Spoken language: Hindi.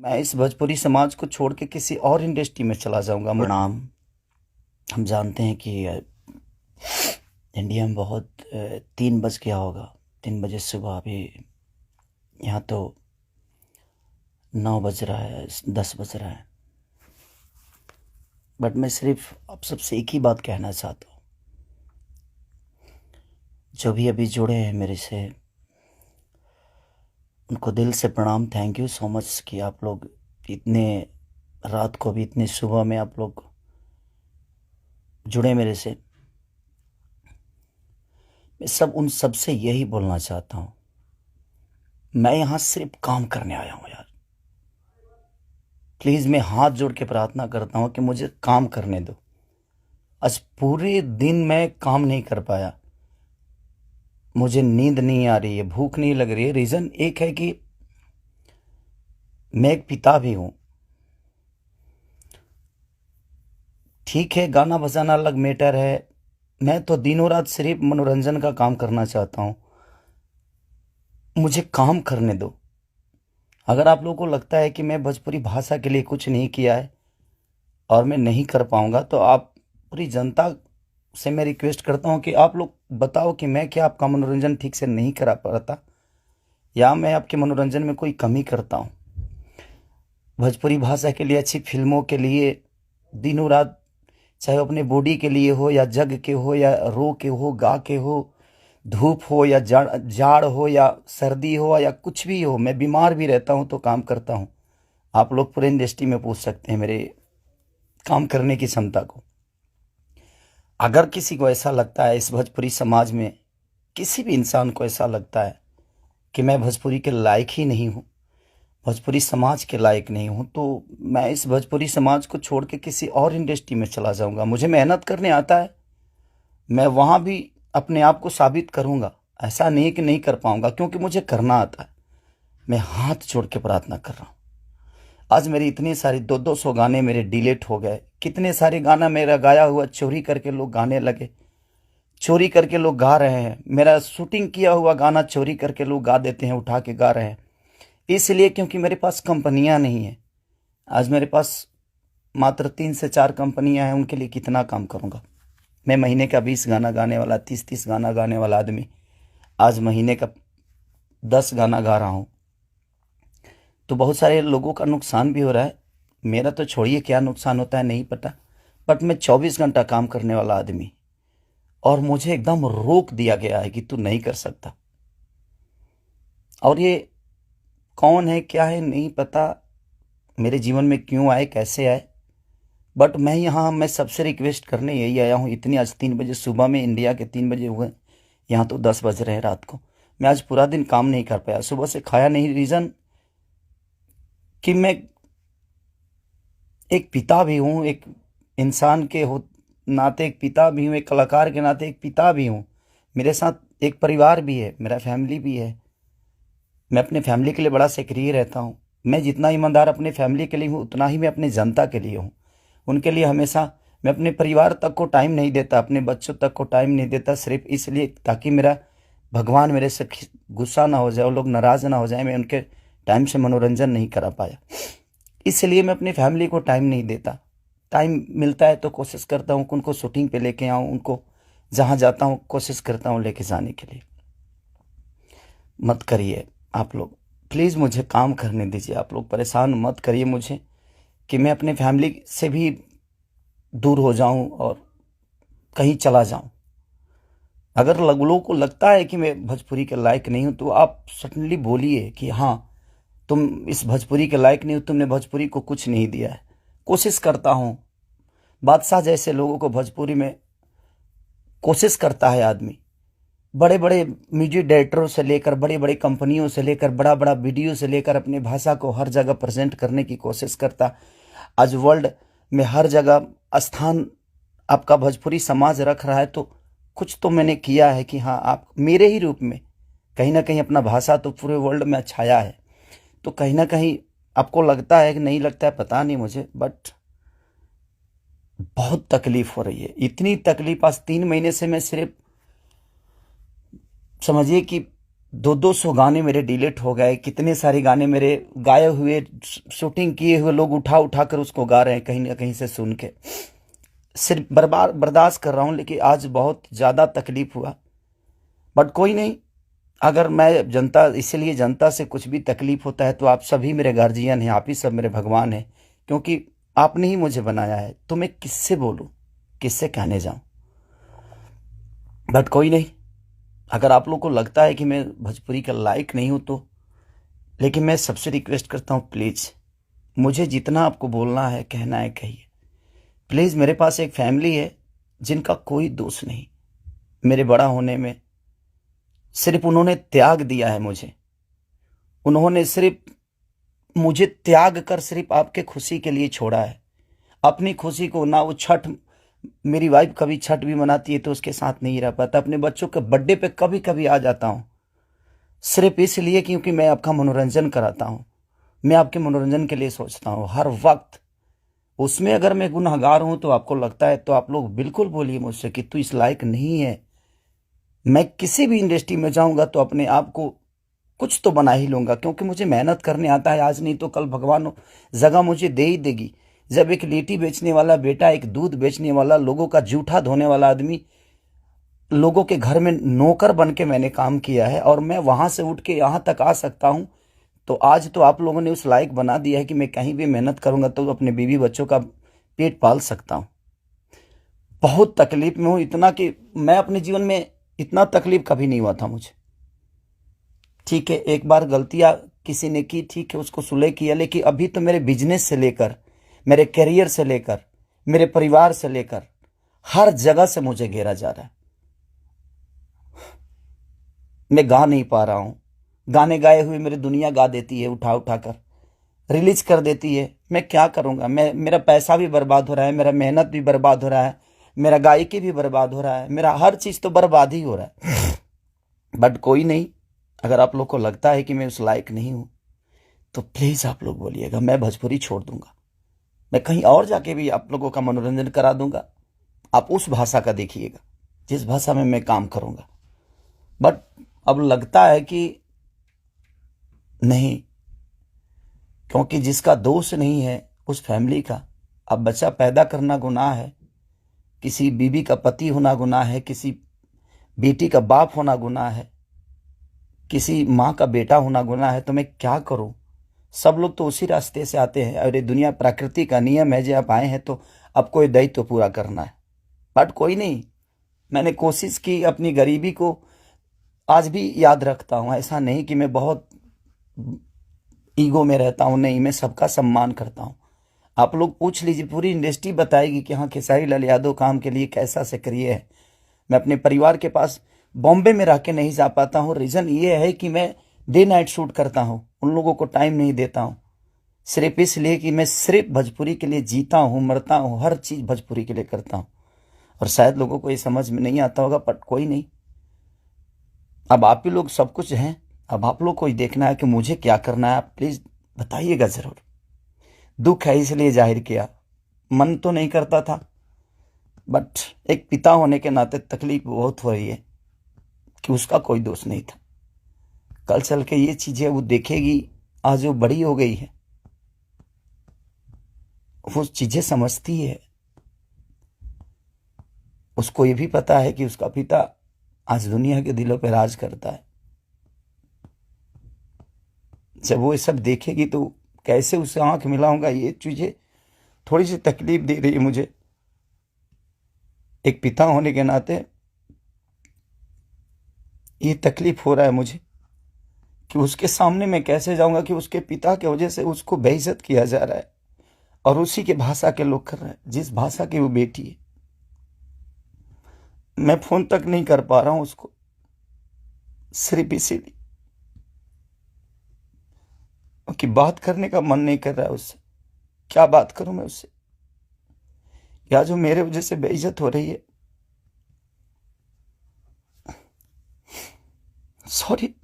मैं इस भोजपुरी समाज को छोड़ के किसी और इंडस्ट्री में चला जाऊंगा। प्रणाम। हम जानते हैं कि इंडिया में बहुत 3 बज गया होगा। 3 बजे सुबह। अभी यहाँ तो 9 बज रहा है, 10 बज रहा है। बट मैं सिर्फ आप सबसे एक ही बात कहना चाहता हूँ। जो भी अभी जुड़े हैं मेरे से, उनको दिल से प्रणाम। थैंक यू सो मच कि आप लोग इतने रात को भी, इतने सुबह में आप लोग जुड़े मेरे से। मैं उन सब से यही बोलना चाहता हूँ, मैं यहाँ सिर्फ काम करने आया हूँ यार। प्लीज़ मैं हाथ जोड़ के प्रार्थना करता हूँ कि मुझे काम करने दो। आज पूरे दिन मैं काम नहीं कर पाया। मुझे नींद नहीं आ रही है, भूख नहीं लग रही है। रीज़न एक है कि मैं एक पिता भी हूँ। ठीक है, गाना बजाना अलग मैटर है। मैं तो दिनों रात सिर्फ मनोरंजन का काम करना चाहता हूँ। मुझे काम करने दो। अगर आप लोगों को लगता है कि मैं भोजपुरी भाषा के लिए कुछ नहीं किया है और मैं नहीं कर पाऊंगा, तो आप पूरी जनता से मैं रिक्वेस्ट करता हूं कि आप लोग बताओ कि मैं क्या आपका मनोरंजन ठीक से नहीं करा पाता, या मैं आपके मनोरंजन में कोई कमी करता हूं। भोजपुरी भाषा के लिए, अच्छी फिल्मों के लिए दिनों रात, चाहे अपने बॉडी के लिए हो या जग के हो या रो के हो, गा के हो, धूप हो या जाड़ जाड़ हो या सर्दी हो या कुछ भी हो, मैं बीमार भी रहता हूं तो काम करता हूं। आप लोग पूरे इंडस्ट्री में पूछ सकते हैं मेरे काम करने की क्षमता को। अगर किसी को ऐसा लगता है, इस भोजपुरी समाज में किसी भी इंसान को ऐसा लगता है कि मैं भोजपुरी के लायक ही नहीं हूँ, भोजपुरी समाज के लायक नहीं हूँ, तो मैं इस भोजपुरी समाज को छोड़ के किसी और इंडस्ट्री में चला जाऊंगा। मुझे मेहनत करने आता है, मैं वहाँ भी अपने आप को साबित करूंगा। ऐसा नहीं कि नहीं कर पाऊंगा, क्योंकि मुझे करना आता है। मैं हाथ जोड़ के प्रार्थना कर रहा हूँ। आज मेरी इतनी सारी 200 गाने मेरे डिलीट हो गए। कितने सारे गाना मेरा गाया हुआ चोरी करके लोग गाने लगे, चोरी करके लोग गा रहे हैं। मेरा शूटिंग किया हुआ गाना चोरी करके लोग गा देते हैं, उठा के गा रहे हैं। इसलिए क्योंकि मेरे पास कंपनियां नहीं है। आज मेरे पास मात्र 3 से 4 कंपनियां हैं, उनके लिए कितना काम करूंगा मैं। महीने का 20 गाना गाने वाला, 30 गाना गाने वाला आदमी आज महीने का 10 गाना गा रहा हूं। तो बहुत सारे लोगों का नुकसान भी हो रहा है। मेरा तो छोड़िए, क्या नुकसान होता है नहीं पता। बट मैं 24 घंटा काम करने वाला आदमी, और मुझे एकदम रोक दिया गया है कि तू नहीं कर सकता। और ये कौन है, क्या है, नहीं पता। मेरे जीवन में क्यों आए, कैसे आए। बट मैं सबसे रिक्वेस्ट करने यही आया हूँ। इतनी आज 3 बजे सुबह में, इंडिया के 3 बजे हुए, यहाँ तो 10 बज रहे हैं रात को। मैं आज पूरा दिन काम नहीं कर पाया, सुबह से खाया नहीं। रीज़न कि मैं एक पिता भी हूँ, एक इंसान के हो नाते एक पिता भी हूँ, एक कलाकार के नाते एक पिता भी हूँ। मेरे साथ एक परिवार भी है, मेरा फैमिली भी है। मैं अपने फैमिली के लिए बड़ा सक्रिय रहता हूँ। मैं जितना ईमानदार अपने फैमिली के लिए हूँ, उतना ही मैं अपने जनता के लिए हूँ। उनके लिए हमेशा मैं अपने परिवार तक को टाइम नहीं देता, अपने बच्चों तक को टाइम नहीं देता, सिर्फ इसलिए ताकि मेरा भगवान मेरे से गुस्सा ना हो जाए, वो लोग नाराज़ ना हो जाए। मैं उनके टाइम से मनोरंजन नहीं करा पाया, इसलिए मैं अपनी फैमिली को टाइम नहीं देता। टाइम मिलता है तो कोशिश करता हूँ कि उनको शूटिंग पे लेके आऊँ, उनको जहाँ जाता हूँ कोशिश करता हूँ लेके जाने के लिए। मत करिए आप लोग, प्लीज़ मुझे काम करने दीजिए। आप लोग परेशान मत करिए मुझे कि मैं अपने फैमिली से भी दूर हो जाऊं और कहीं चला जाऊं। अगर लोगों को लगता है कि मैं भोजपुरी के लायक नहीं हूं, तो आप सडनली बोलिए कि हाँ, तुम इस भोजपुरी के लायक नहीं हो, तुमने भोजपुरी को कुछ नहीं दिया है। कोशिश करता हूं। बादशाह जैसे लोगों को भोजपुरी में कोशिश करता है आदमी। बड़े बड़े म्यूजिक डायरेक्टरों से लेकर, बड़े बड़े कंपनियों से लेकर, बड़ा बड़ा वीडियो से लेकर अपने भाषा को हर जगह प्रेजेंट करने की कोशिश करता। आज वर्ल्ड में हर जगह स्थान आपका भोजपुरी समाज रख रहा है, तो कुछ तो मैंने किया है कि हाँ, आप मेरे ही रूप में कहीं ना कहीं अपना भाषा तो पूरे वर्ल्ड में छाया है। तो कहीं ना कहीं आपको लगता है कि नहीं लगता है, पता नहीं मुझे, बट बहुत तकलीफ हो रही है। इतनी तकलीफ आज 3 महीने से मैं सिर्फ समझिए कि 200 गाने मेरे डिलीट हो गए, कितने सारे गाने मेरे गाए हुए, शूटिंग किए हुए लोग उठा उठा कर उसको गा रहे हैं कहीं ना कहीं से सुन के। सिर्फ बर्बाद बर्दाश्त कर रहा हूँ, लेकिन आज बहुत ज़्यादा तकलीफ हुआ। बट कोई नहीं, अगर मैं जनता, इसीलिए जनता से कुछ भी तकलीफ होता है तो आप सभी मेरे गार्जियन हैं, आप ही सब मेरे भगवान हैं, क्योंकि आपने ही मुझे बनाया है। तो मैं किससे बोलूं, किससे कहने जाऊं। बट कोई नहीं, अगर आप लोग को लगता है कि मैं भोजपुरी का लायक नहीं हूं तो, लेकिन मैं सबसे रिक्वेस्ट करता हूं, प्लीज़ मुझे जितना आपको बोलना है, कहना है, कहिए। प्लीज़, मेरे पास एक फैमिली है जिनका कोई दोष नहीं मेरे बड़ा होने में। सिर्फ उन्होंने त्याग दिया है मुझे, उन्होंने सिर्फ मुझे त्याग कर सिर्फ आपके खुशी के लिए छोड़ा है। अपनी खुशी को ना, वो छठ, मेरी वाइफ कभी छठ भी मनाती है तो उसके साथ नहीं रह पाता। अपने बच्चों के बर्थडे पे कभी कभी आ जाता हूँ, सिर्फ इसलिए क्योंकि मैं आपका मनोरंजन कराता हूँ। मैं आपके मनोरंजन के लिए सोचता हूँ हर वक्त। उसमें अगर मैं गुनहगार हूं तो आपको लगता है तो आप लोग बिल्कुल बोलिए मुझसे कि तू इस लायक नहीं है। मैं किसी भी इंडस्ट्री में जाऊंगा तो अपने आप को कुछ तो बना ही लूंगा, क्योंकि मुझे मेहनत करने आता है। आज नहीं तो कल भगवान जगह मुझे दे ही देगी। जब एक लिट्टी बेचने वाला बेटा, एक दूध बेचने वाला, लोगों का जूठा धोने वाला आदमी, लोगों के घर में नौकर बन के मैंने काम किया है और मैं वहां से उठ के यहां तक आ सकता हूं, तो आज तो आप लोगों ने उस लायक बना दिया है कि मैं कहीं भी मेहनत करूंगा तो अपने बीवी बच्चों का पेट पाल सकता हूं। बहुत तकलीफ में हूं, इतना कि मैं अपने जीवन में इतना तकलीफ कभी नहीं हुआ था मुझे। ठीक है, एक बार गलतियां किसी ने की, ठीक है, उसको सुलह किया, लेकिन अभी तो मेरे बिजनेस से लेकर, मेरे करियर से लेकर, मेरे परिवार से लेकर हर जगह से मुझे घेरा जा रहा है। मैं गा नहीं पा रहा हूं। गाने गाए हुए मेरी दुनिया गा देती है, उठा उठा कर रिलीज कर देती है। मैं क्या करूंगा, मेरा पैसा भी बर्बाद हो रहा है, मेरा मेहनत भी बर्बाद हो रहा है, मेरा गायकी भी बर्बाद हो रहा है, मेरा हर चीज तो बर्बाद ही हो रहा है। बट कोई नहीं, अगर आप लोग को लगता है कि मैं उस लायक नहीं हूं तो प्लीज आप लोग बोलिएगा, मैं भोजपुरी छोड़ दूंगा। मैं कहीं और जाके भी आप लोगों का मनोरंजन करा दूंगा। आप उस भाषा का देखिएगा जिस भाषा में मैं काम करूंगा। बट अब लगता है कि नहीं, क्योंकि जिसका दोष नहीं है उस फैमिली का, अब बच्चा पैदा करना गुनाह है, किसी बीवी का पति होना गुनाह है, किसी बेटी का बाप होना गुनाह है, किसी माँ का बेटा होना गुनाह है, तो मैं क्या करूं। सब लोग तो उसी रास्ते से आते हैं और ये दुनिया प्रकृति का नियम है, जो आप आए हैं तो आपको ये दायित्व तो पूरा करना है। बट कोई नहीं, मैंने कोशिश की, अपनी गरीबी को आज भी याद रखता हूं। ऐसा नहीं कि मैं बहुत ईगो में रहता हूं, नहीं, मैं सबका सम्मान करता हूं। आप लोग पूछ लीजिए, पूरी इंडस्ट्री बताएगी कि हाँ, खेसारी लाल यादव काम के लिए कैसा सक्रिय है। मैं अपने परिवार के पास बॉम्बे में रह के नहीं जा पाता हूँ। रीज़न ये है कि मैं डे नाइट शूट करता हूँ, उन लोगों को टाइम नहीं देता हूँ, सिर्फ इसलिए कि मैं सिर्फ भोजपुरी के लिए जीता हूँ, मरता हूँ, हर चीज़ भोजपुरी के लिए करता हूँ। और शायद लोगों को ये समझ में नहीं आता होगा, बट कोई नहीं, अब आप ही लोग सब कुछ हैं। अब आप लोग को ही देखना है कि मुझे क्या करना है। आप प्लीज़ बताइएगा ज़रूर। दुख है इसलिए जाहिर किया, मन तो नहीं करता था, बट एक पिता होने के नाते तकलीफ बहुत हो रही है कि उसका कोई दोष नहीं था। कल चल के ये चीज़ें वो देखेगी, आज वो बड़ी हो गई है, वो चीज़ें समझती है। उसको ये भी पता है कि उसका पिता आज दुनिया के दिलों पर राज करता है। जब वो ये सब देखेगी तो कैसे उससे आंख मिलाऊंगा, ये चीज़ें थोड़ी सी तकलीफ दे रही है मुझे। एक पिता होने के नाते ये तकलीफ हो रहा है मुझे कि उसके सामने मैं कैसे जाऊंगा कि उसके पिता की वजह से उसको बेइज्जत किया जा रहा है और उसी के भाषा के लोग कर रहे हैं, जिस भाषा की वो बेटी है। मैं फोन तक नहीं कर पा रहा हूं उसको, सिर्फ इसीलिए कि बात करने का मन नहीं कर रहा है उससे। क्या बात करूं मैं उससे, या जो मेरे वजह से बेइज्जत हो रही है। सॉरी।